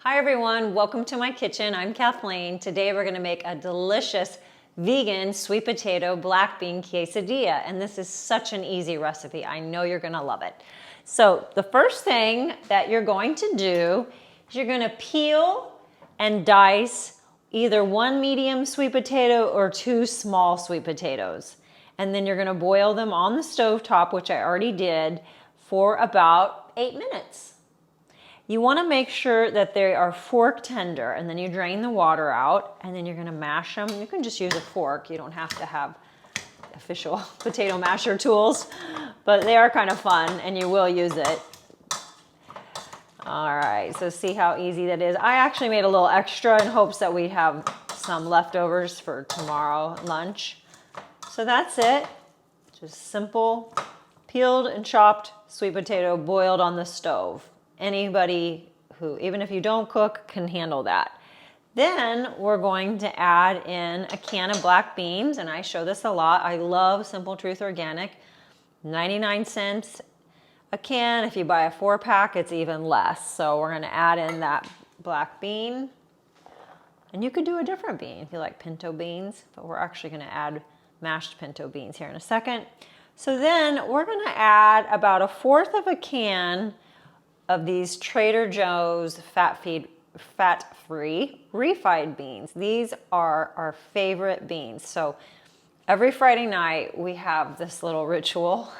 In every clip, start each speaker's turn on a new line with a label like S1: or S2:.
S1: Hi everyone, welcome to my kitchen. I'm Kathleen. Today we're going to make a delicious vegan sweet potato black bean quesadilla, and this is such an easy recipe. I know you're going to love it. So the first thing that you're going to do is you're going to peel and dice either one medium sweet potato or two small sweet potatoes. And then you're going to boil them on the stovetop, which I already did, for about 8 minutes. You want to make sure that they are fork tender, and then you drain the water out, and then you're going to mash them. You can just use a fork. You don't have to have official potato masher tools, but they are kind of fun, and you will use it. All right, so see how easy that is. I actually made a little extra in hopes that we'd have some leftovers for tomorrow lunch. So that's it. Just simple, peeled and chopped sweet potato boiled on the stove. Anybody who, even if you don't cook, can handle that. Then we're going to add in a can of black beans, and I show this a lot. I love Simple Truth Organic, 99 cents a can. If you buy a 4-pack, it's even less. So we're going to add in that black bean, and you could do a different bean if you like pinto beans, but we're actually going to add mashed pinto beans here in a second. So then we're going to add about 1/4 of a can of these Trader Joe's fat-free refried beans. These are our favorite beans. So every Friday night we have this little ritual.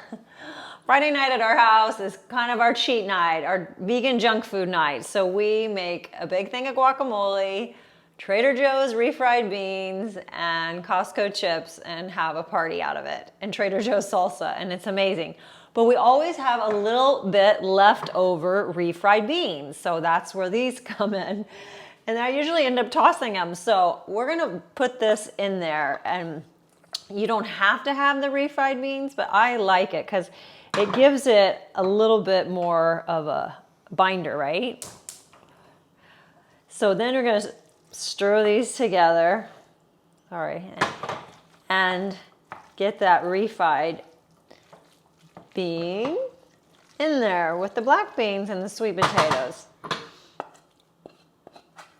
S1: Friday night at our house is kind of our cheat night, our vegan junk food night. So we make a big thing of guacamole, Trader Joe's refried beans, and Costco chips, and have a party out of it, and Trader Joe's salsa, and it's amazing. But we always have a little bit left over refried beans. So that's where these come in. And I usually end up tossing them. So we're gonna put this in there, and you don't have to have the refried beans, but I like it because it gives it a little bit more of a binder, right? So then you're gonna stir these together, and get that refried bean in there with the black beans and the sweet potatoes.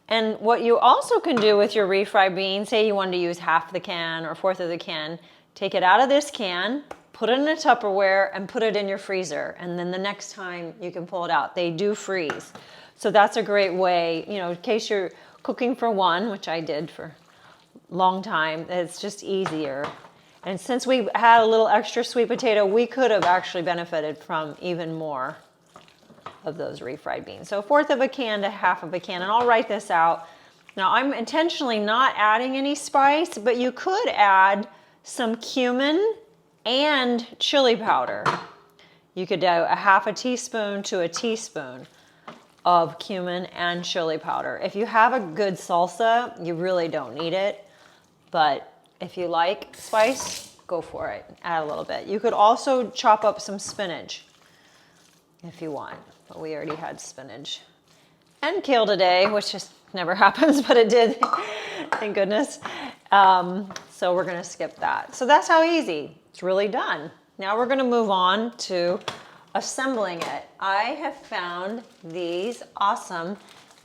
S1: And what you also can do with your refried beans, say you wanted to use half the can or 1/4 of the can, take it out of this can, put it in a Tupperware, and put it in your freezer. And then the next time you can pull it out. They do freeze. So that's a great way, you know, in case you're cooking for one, which I did for a long time, it's just easier. And since we had a little extra sweet potato, we could have actually benefited from even more of those refried beans. So 1/4 of a can to 1/2 of a can, and I'll write this out. Now I'm intentionally not adding any spice, but you could add some cumin and chili powder. You could do 1/2 teaspoon to a teaspoon of cumin and chili powder. If you have a good salsa, you really don't need it, but if you like spice, go for it. Add a little bit. You could also chop up some spinach if you want, but we already had spinach and kale today, which just never happens, but it did, thank goodness. So we're gonna skip that. So that's how easy, it's really done. Now we're gonna move on to assembling it. I have found these awesome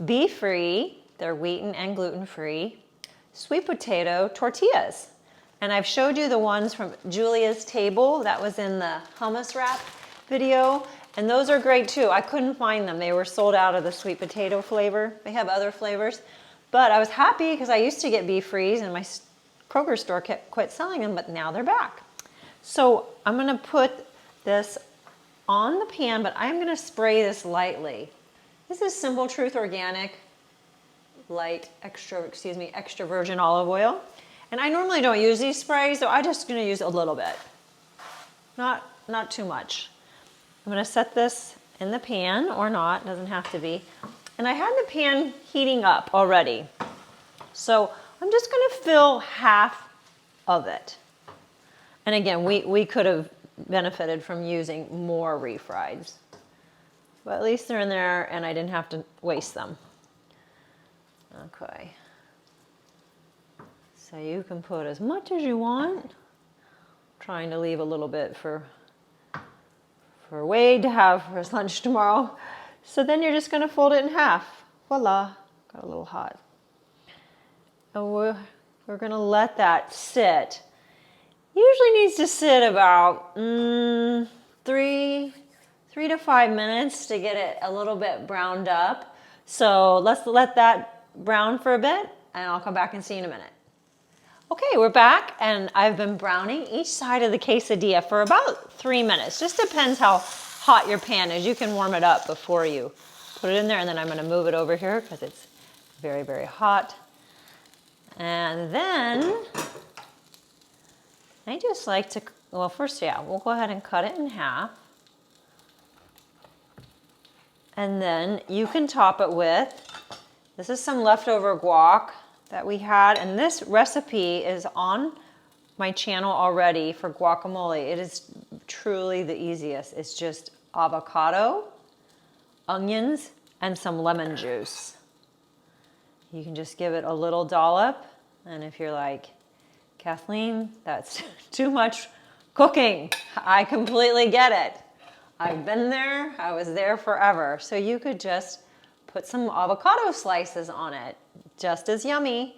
S1: BFREE, they're wheaten and gluten-free, sweet potato tortillas. And I've showed you the ones from Julia's Table. That was in the hummus wrap video. And those are great too. I couldn't find them. They were sold out of the sweet potato flavor. They have other flavors. But I was happy because I used to get BFREEs and my Kroger store quit selling them, but now they're back. So I'm gonna put this on the pan, but I'm gonna spray this lightly. This is Simple Truth Organic extra virgin olive oil. And I normally don't use these sprays, so I'm just gonna use a little bit. Not too much. I'm gonna set this in the pan, or not, doesn't have to be. And I had the pan heating up already. So I'm just gonna fill 1/2 of it. And again, we could have benefited from using more refrieds. But at least they're in there and I didn't have to waste them. Okay. So you can put as much as you want. I'm trying to leave a little bit for Wade to have for his lunch tomorrow. So then you're just going to fold it in half. voila, got a little hot. And we're gonna let that sit. Usually needs to sit about 3 to 5 minutes to get it a little bit browned up. So let's let that brown for a bit and I'll come back and see you in a minute. Okay, we're back and I've been browning each side of the quesadilla for about 3 minutes. Just depends how hot your pan is. You can warm it up before you put it in there, and then I'm gonna move it over here because it's very, very hot. And then I just like to, well, first, yeah, we'll go ahead and cut it in half. And then you can top it with, this is some leftover guac that we had, and this recipe is on my channel already for guacamole. It is truly the easiest. It's just avocado, onions, and some lemon juice. You can just give it a little dollop, and if you're like, Kathleen, that's too much cooking, I completely get it. I've been there, I was there forever. So you could just put some avocado slices on it, just as yummy.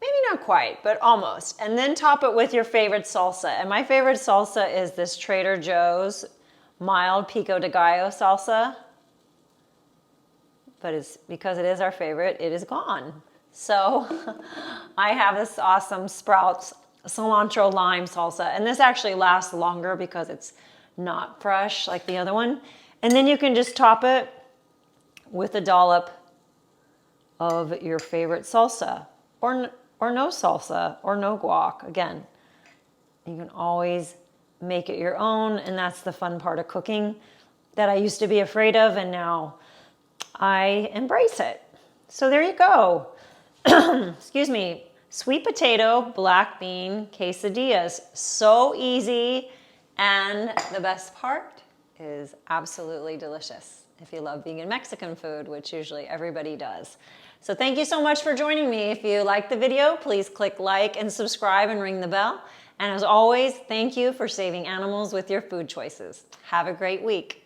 S1: Maybe not quite, but almost. And then top it with your favorite salsa. And my favorite salsa is this Trader Joe's mild pico de gallo salsa. But it's because it is our favorite, it is gone. So I have this awesome Sprouts cilantro lime salsa. And this actually lasts longer because it's not fresh like the other one. And then you can just top it with a dollop of your favorite salsa, or no salsa, or no guac. Again, you can always make it your own, and that's the fun part of cooking that I used to be afraid of, and now I embrace it. So there you go. Excuse me. Sweet potato, black bean quesadillas. So easy, and the best part is absolutely delicious if you love vegan Mexican food, which usually everybody does. So thank you so much for joining me. If you liked the video, please click like and subscribe and ring the bell. And as always, thank you for saving animals with your food choices. Have a great week.